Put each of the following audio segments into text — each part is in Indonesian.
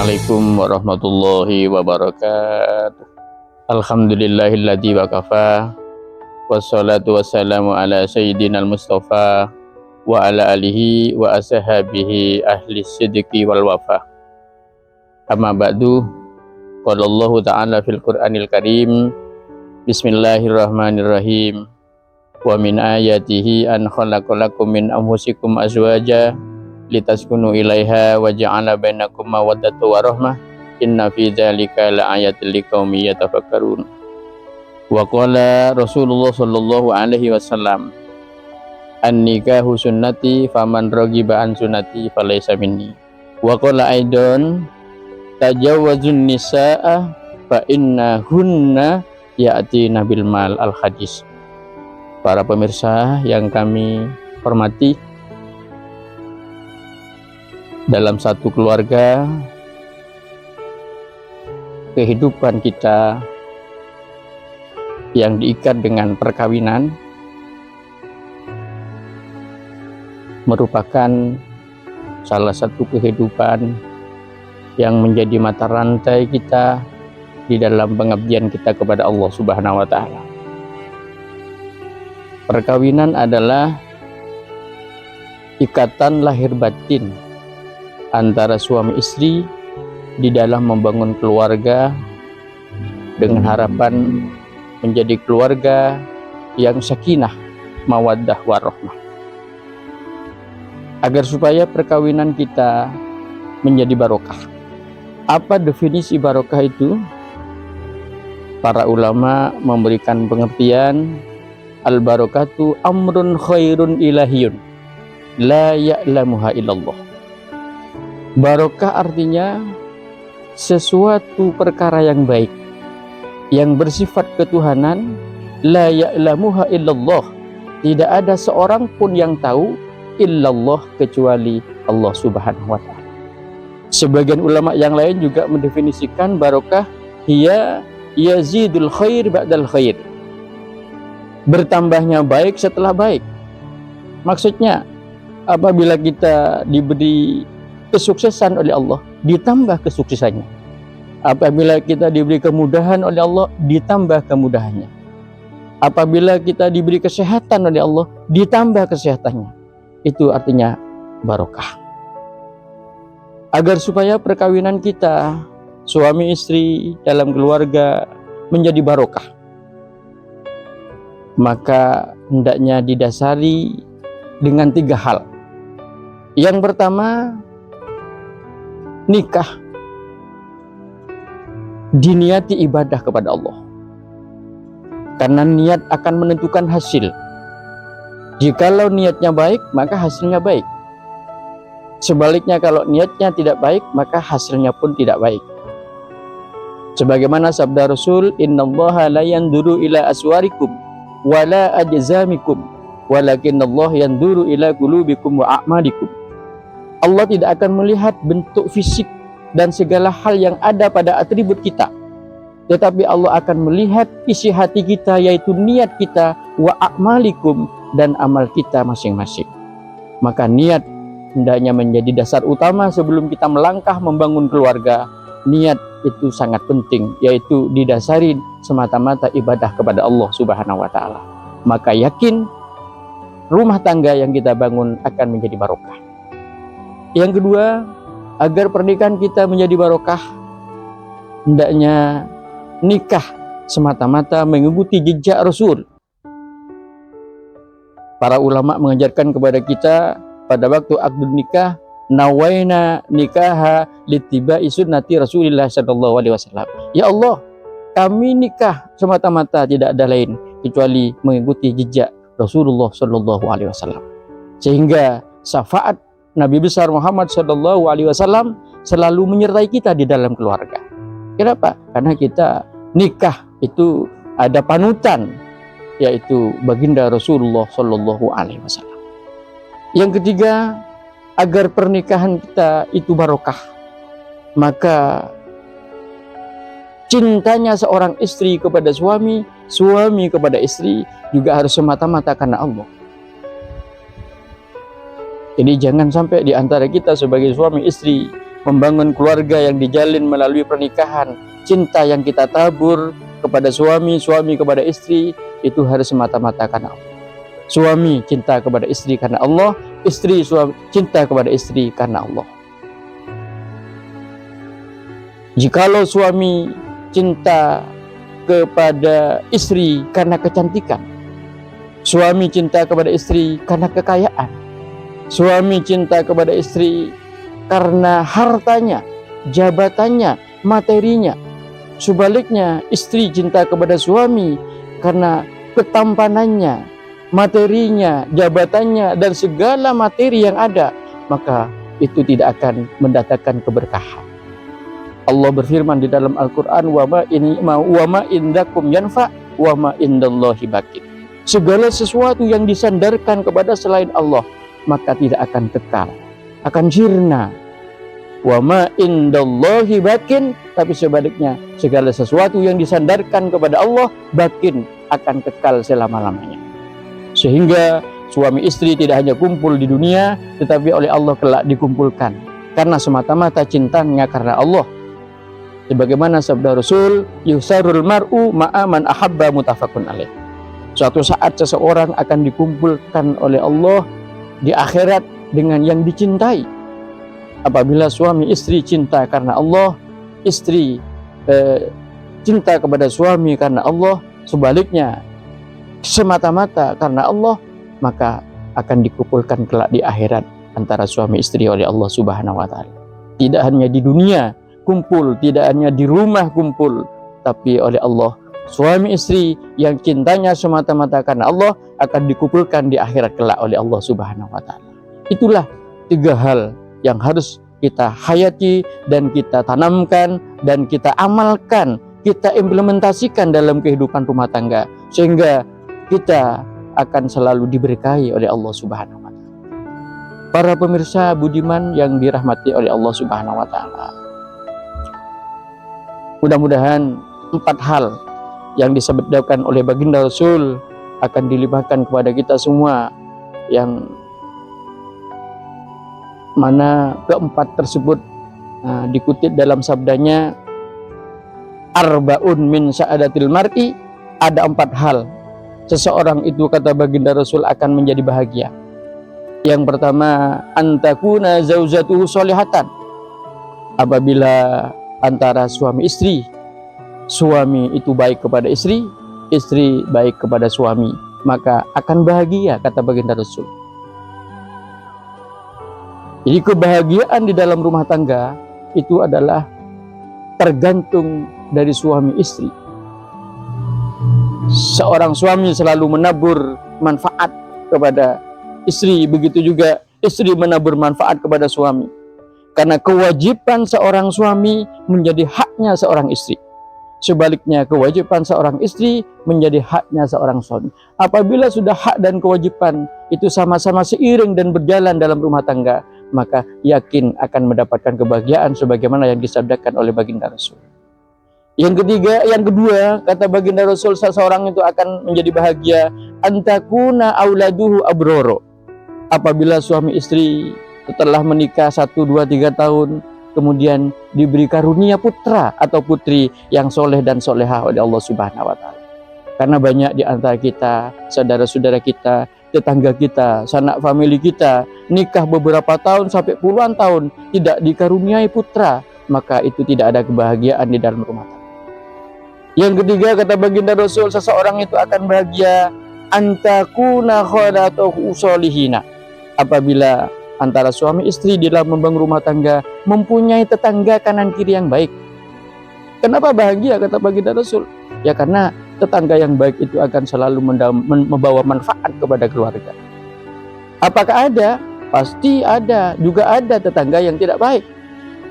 Assalamualaikum warahmatullahi wabarakatuh. Alhamdulillahilladzi wa kafa. Wassalatu wassalamu ala sayyidinal mustafa wa ala alihi wa ashabihi ahli sidqi wal wafa. Amma ba'du. Qala Allah ta'ala fil Qur'anil Karim. Bismillahirrahmanirrahim. Wa min ayatihi an khalaqalakum min anfusikum azwaja litaskunu ilaiha wa ja'ala bainakum mawaddatan wa rahmah inna fi dzalika laayatil liqaumin yatafakkarun. Wa qala Rasulullah sallallahu alaihi wasallam, an-nikahu sunnati faman raghiba an sunnati falaysa minni. Wa qala aidan tajawwazun nisaa fa innahunna ya'tina bil mal. Al-hadis. Para pemirsa yang kami hormati, dalam satu keluarga, kehidupan kita yang diikat dengan perkawinan merupakan salah satu kehidupan yang menjadi mata rantai kita di dalam pengabdian kita kepada Allah Subhanahu wa Ta'ala. Perkawinan adalah ikatan lahir batin antara suami istri di dalam membangun keluarga dengan harapan menjadi keluarga yang sakinah, mawaddah, warahmah. Agar supaya perkawinan kita menjadi barokah. Apa definisi barokah itu? Para ulama memberikan pengertian, al-barakatu amrun khairun ilahiyun la ya'lamuha illallah. Barokah artinya sesuatu perkara yang baik yang bersifat ketuhanan, la ya'lamuha illallah, tidak ada seorang pun yang tahu illallah kecuali Allah Subhanahu wa Ta'ala. Sebagian ulama yang lain juga mendefinisikan barokah hiya yazidul khair ba'dal khair, bertambahnya baik setelah baik. Maksudnya apabila kita diberi kesuksesan oleh Allah, ditambah kesuksesannya. Apabila kita diberi kemudahan oleh Allah, ditambah kemudahannya. Apabila kita diberi kesehatan oleh Allah, ditambah kesehatannya. Itu artinya barokah. Agar supaya perkawinan kita, suami istri dalam keluarga, menjadi barokah, maka hendaknya didasari dengan 3 hal. Yang pertama, nikah diniati ibadah kepada Allah, karena niat akan menentukan hasil. Jikalau niatnya baik, maka hasilnya baik. Sebaliknya, kalau niatnya tidak baik, maka hasilnya pun tidak baik. Sebagaimana sabda Rasul, innallaha la yanduru ila aswarikum wala ajzamikum walakinallah yanduru ila qulubikum wa a'malikum. Allah tidak akan melihat bentuk fisik dan segala hal yang ada pada atribut kita, tetapi Allah akan melihat isi hati kita, yaitu niat kita, wa a'malikum, dan amal kita masing-masing. Maka niat hendaknya menjadi dasar utama sebelum kita melangkah membangun keluarga. Niat itu sangat penting, yaitu didasari semata-mata ibadah kepada Allah Subhanahu wa Ta'ala. Maka yakin rumah tangga yang kita bangun akan menjadi barokah. Yang kedua, agar pernikahan kita menjadi barokah, hendaknya nikah semata-mata mengikuti jejak Rasul. Para ulama mengajarkan kepada kita pada waktu akad nikah, nawaina nikaha littiba'i sunnati Rasulillah sallallahu alaihi wasallam. Ya Allah, kami nikah semata-mata tidak ada lain kecuali mengikuti jejak Rasulullah sallallahu alaihi wasallam. Sehingga syafaat Nabi besar Muhammad sallallahu alaihi wasallam selalu menyertai kita di dalam keluarga. Kenapa? Karena kita nikah itu ada panutan, yaitu baginda Rasulullah sallallahu alaihi wasallam. Yang ketiga, agar pernikahan kita itu barokah, maka cintanya seorang istri kepada suami, suami kepada istri juga harus semata-mata karena Allah. Jadi jangan sampai di antara kita sebagai suami istri membangun keluarga yang dijalin melalui pernikahan, cinta yang kita tabur kepada suami, suami kepada istri, itu harus semata-mata karena Allah. Suami cinta kepada istri karena Allah, istri suami cinta kepada istri karena Allah. Jikalau suami cinta kepada istri karena kecantikan, suami cinta kepada istri karena kekayaan, suami cinta kepada istri karena hartanya, jabatannya, materinya. Sebaliknya, istri cinta kepada suami karena ketampanannya, materinya, jabatannya, dan segala materi yang ada, maka itu tidak akan mendatangkan keberkahan. Allah berfirman di dalam Al-Quran, wa ma indakum yanfa wa ma indallahi baqin. Segala sesuatu yang disandarkan kepada selain Allah, maka tidak akan kekal, akan sirna. Wa ma indallahi baqin, tapi sebaliknya, segala sesuatu yang disandarkan kepada Allah, baqin, akan kekal selama-lamanya. Sehingga suami istri tidak hanya kumpul di dunia, tetapi oleh Allah kelak dikumpulkan karena semata-mata cintanya karena Allah. Sebagaimana sabda Rasul, yusarul mar'u ma'a man ahabba mutafakun alaih. Suatu saat seseorang akan dikumpulkan oleh Allah di akhirat dengan yang dicintai. Apabila suami istri cinta karena Allah, istri cinta kepada suami karena Allah, sebaliknya semata-mata karena Allah, maka akan dikumpulkan kelak di akhirat antara suami istri oleh Allah Subhanahu wa taala. Tidak hanya di dunia kumpul, tidak hanya di rumah kumpul, tapi oleh Allah, suami istri yang cintanya semata-mata karena Allah akan dikumpulkan di akhirat kelak oleh Allah Subhanahu wa taala. Itulah 3 hal yang harus kita hayati dan kita tanamkan dan kita amalkan, kita implementasikan dalam kehidupan rumah tangga, sehingga kita akan selalu diberkahi oleh Allah Subhanahu wa taala. Para pemirsa budiman yang dirahmati oleh Allah Subhanahu wa taala, mudah-mudahan 4 hal yang disabdakan oleh baginda Rasul akan dilimpahkan kepada kita semua, yang mana keempat tersebut dikutip dalam sabdanya, arba'un min sa'adatil mar'i, ada 4 hal seseorang itu, kata baginda Rasul, akan menjadi bahagia. Yang pertama, antakuna zaujatuhu sholihatan. Apabila antara suami istri, suami itu baik kepada istri, istri baik kepada suami, maka akan bahagia, kata baginda Rasul. Jadi kebahagiaan di dalam rumah tangga itu adalah tergantung dari suami istri. Seorang suami selalu menabur manfaat kepada istri, begitu juga istri menabur manfaat kepada suami. Karena kewajiban seorang suami menjadi haknya seorang istri. Sebaliknya, kewajiban seorang istri menjadi haknya seorang suami. Apabila sudah hak dan kewajiban itu sama-sama seiring dan berjalan dalam rumah tangga, maka yakin akan mendapatkan kebahagiaan sebagaimana yang disabdakan oleh baginda Rasul. Yang kedua, kata baginda Rasul, seseorang itu akan menjadi bahagia, antakuna auladuhu abroro. Apabila suami istri setelah menikah 1, 2, 3 tahun, kemudian diberi karunia putra atau putri yang soleh dan solehah oleh Allah Subhanahu wa taala. Karena banyak di antara kita, saudara-saudara kita, tetangga kita, sanak famili kita, nikah beberapa tahun sampai puluhan tahun tidak dikaruniai putra, maka itu tidak ada kebahagiaan di dalam rumah tangga. Yang ketiga, kata baginda Rasul, seseorang itu akan bahagia, antakuna kholatuhu sholihina. Apabila antara suami istri di dalam membangun rumah tangga mempunyai tetangga kanan kiri yang baik. Kenapa bahagia, kata baginda Rasul? Ya karena tetangga yang baik itu akan selalu membawa manfaat kepada keluarga. Apakah ada? Pasti ada. Juga ada tetangga yang tidak baik.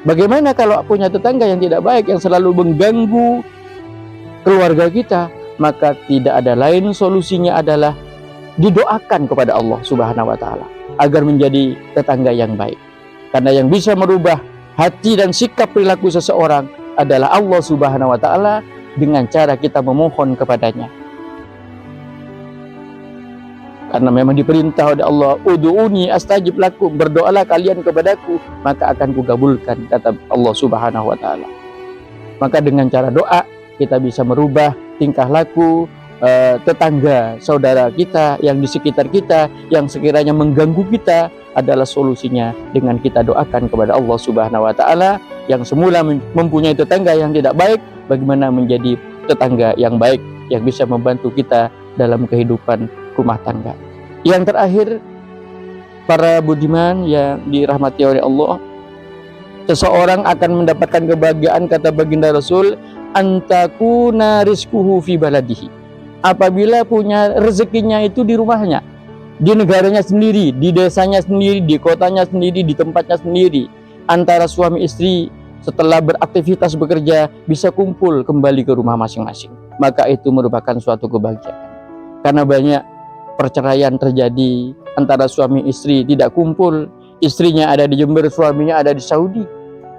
Bagaimana kalau punya tetangga yang tidak baik, yang selalu mengganggu keluarga kita? Maka tidak ada lain solusinya adalah didoakan kepada Allah Subhanahu wa taala agar menjadi tetangga yang baik. Karena yang bisa merubah hati dan sikap perilaku seseorang adalah Allah Subhanahu wa taala dengan cara kita memohon kepadanya. Karena memang diperintah oleh Allah, ud'uni astajib lakum, berdoalah kalian kepadaku maka akan kukabulkan, kata Allah Subhanahu wa taala. Maka dengan cara doa kita bisa merubah tingkah laku tetangga, saudara kita yang di sekitar kita yang sekiranya mengganggu kita. Adalah solusinya dengan kita doakan kepada Allah Subhanahu wa taala. Yang semula mempunyai tetangga yang tidak baik, bagaimana menjadi tetangga yang baik yang bisa membantu kita dalam kehidupan rumah tangga. Yang terakhir, para budiman yang dirahmati oleh Allah, seseorang akan mendapatkan kebahagiaan, kata baginda Rasul, antakuna rizquhu fi baladihi, apabila punya rezekinya itu di rumahnya, di negaranya sendiri, di desanya sendiri, di kotanya sendiri, di tempatnya sendiri. Antara suami istri setelah beraktivitas bekerja bisa kumpul kembali ke rumah masing-masing, maka itu merupakan suatu kebahagiaan. Karena banyak perceraian terjadi antara suami istri tidak kumpul, istrinya ada di Jember, suaminya ada di Saudi,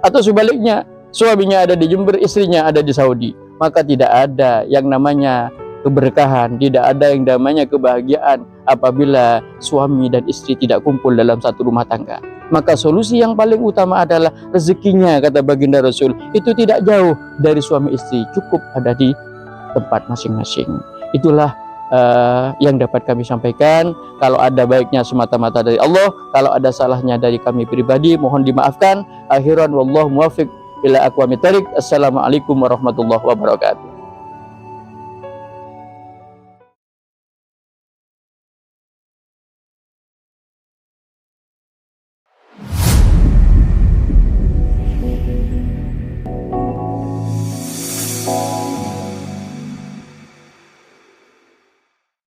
atau sebaliknya, suaminya ada di Jember, istrinya ada di Saudi. Maka tidak ada yang namanya keberkahan, tidak ada yang namanya kebahagiaan apabila suami dan istri tidak kumpul dalam satu rumah tangga. Maka solusi yang paling utama adalah rezekinya, kata baginda Rasul, itu tidak jauh dari suami istri, cukup ada di tempat masing-masing. Itulah yang dapat kami sampaikan. Kalau ada baiknya semata-mata dari Allah, kalau ada salahnya dari kami pribadi, mohon dimaafkan. Akhiran wallahu muwaffiq ila aqwamit thoriq. Assalamualaikum warahmatullahi wabarakatuh.